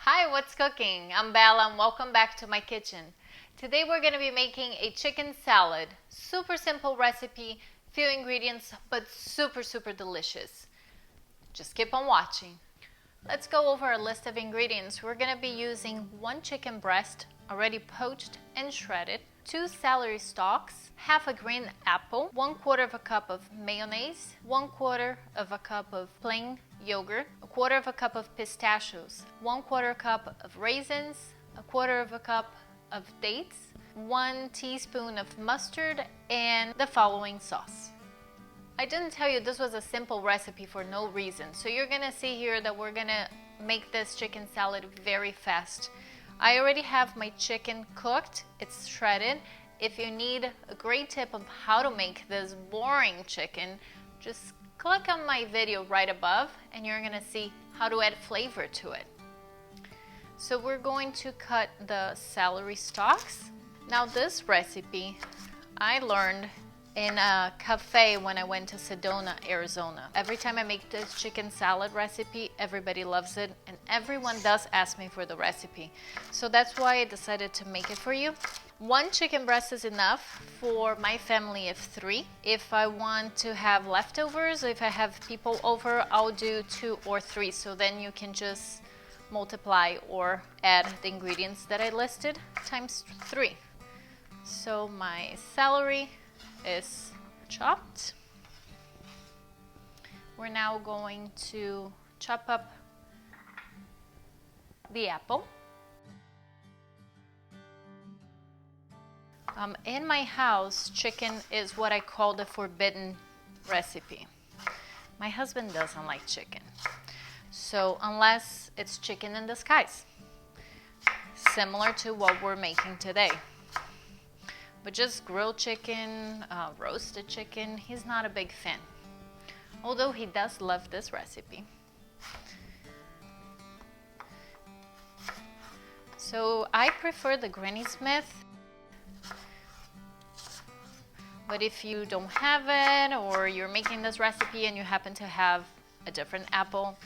Hi, what's cooking? I'm Bella and welcome back to my kitchen. Today we're going to be making a chicken salad. Super simple recipe, few ingredients, but super delicious. Just keep on watching. Let's go over a list of ingredients. We're going to be using 1 chicken breast, already poached and shredded, 2 celery stalks, half a green apple, 1/4 of a cup of mayonnaise, 1/4 of a cup of plain yogurt, 1/4 of a cup of pistachios, 1/4 cup of raisins, 1/4 of a cup of dates, 1 teaspoon of mustard, and the following sauce. I didn't tell you this was a simple recipe for no reason, so you're gonna see here that we're gonna make this chicken salad very fast. I already have my chicken cooked, it's shredded. If you need a great tip of how to make this boring chicken, just click on my video right above and you're gonna see how to add flavor to it. So we're going to cut the celery stalks. Now this recipe I learned in a cafe when I went to Sedona, Arizona. Every time I make this chicken salad recipe, everybody loves it and everyone does ask me for the recipe. So that's why I decided to make it for you. 1 chicken breast is enough for my family of 3. If I want to have leftovers, if I have people over, I'll do 2 or 3. So then you can just multiply or add the ingredients that I listed times 3. So my celery is chopped. We're now going to chop up the apple. In my house, chicken is what I call the forbidden recipe. My husband doesn't like chicken. So unless it's chicken in disguise, similar to what we're making today. But just grilled chicken, roasted chicken, he's not a big fan. Although he does love this recipe. So I prefer the Granny Smith. But if you don't have it or you're making this recipe and you happen to have a different apple,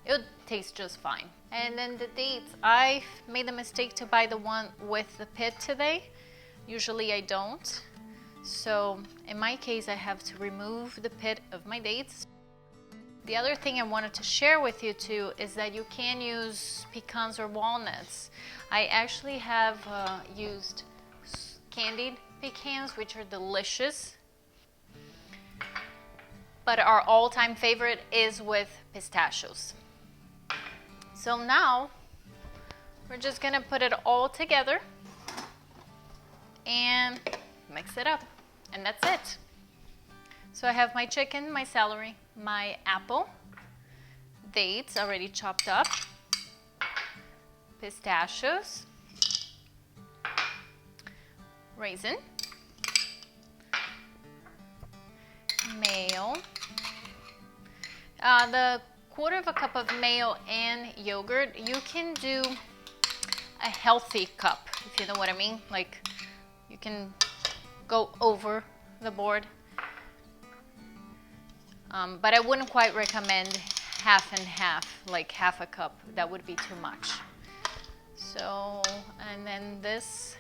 it would taste just fine. And then the dates, I made the mistake to buy the one with the pit today. Usually I don't. So in my case, I have to remove the pit of my dates. The other thing I wanted to share with you too is that you can use pecans or walnuts. I actually have used candied pecans, which are delicious. But our all-time favorite is with pistachios. So now we're just gonna put it all together and mix it up, and that's it. So I have my chicken, my celery, my apple, dates already chopped up, pistachios, raisin, mayo, the 1/4 cup of mayo and yogurt. You can do a healthy cup, if you know what I mean. Like, you can go over the board. But I wouldn't quite recommend half and half, like half a cup. That would be too much. So, and then this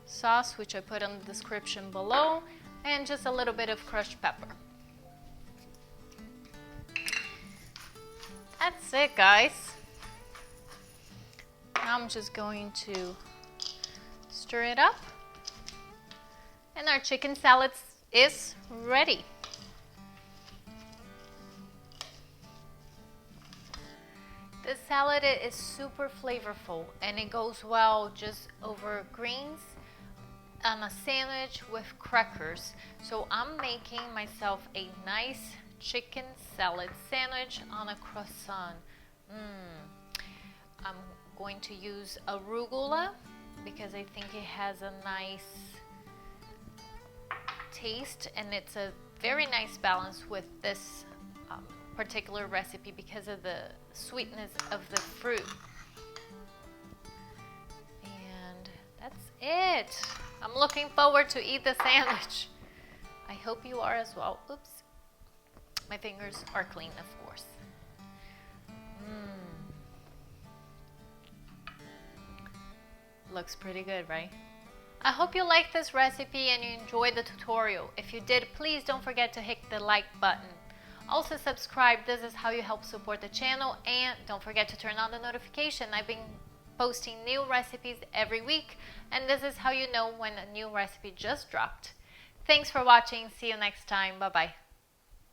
sauce, which I put in the description below, and just a little bit of crushed pepper. That's it, guys. Now I'm just going to stir it up. And our chicken salad is ready. This salad is super flavorful and it goes well just over greens on a sandwich with crackers. So I'm making myself a nice chicken salad sandwich on a croissant. I'm going to use arugula because I think it has a nice taste and it's a very nice balance with this particular recipe because of the sweetness of the fruit. And that's it. I'm looking forward to eat the sandwich. I hope you are as well. Oops. My fingers are clean, of course. Looks pretty good, right? I hope you liked this recipe and you enjoyed the tutorial. If you did, please don't forget to hit the like button. Also subscribe, this is how you help support the channel, and don't forget to turn on the notification. I've been posting new recipes every week, and this is how you know when a new recipe just dropped. Thanks for watching, see you next time, bye bye.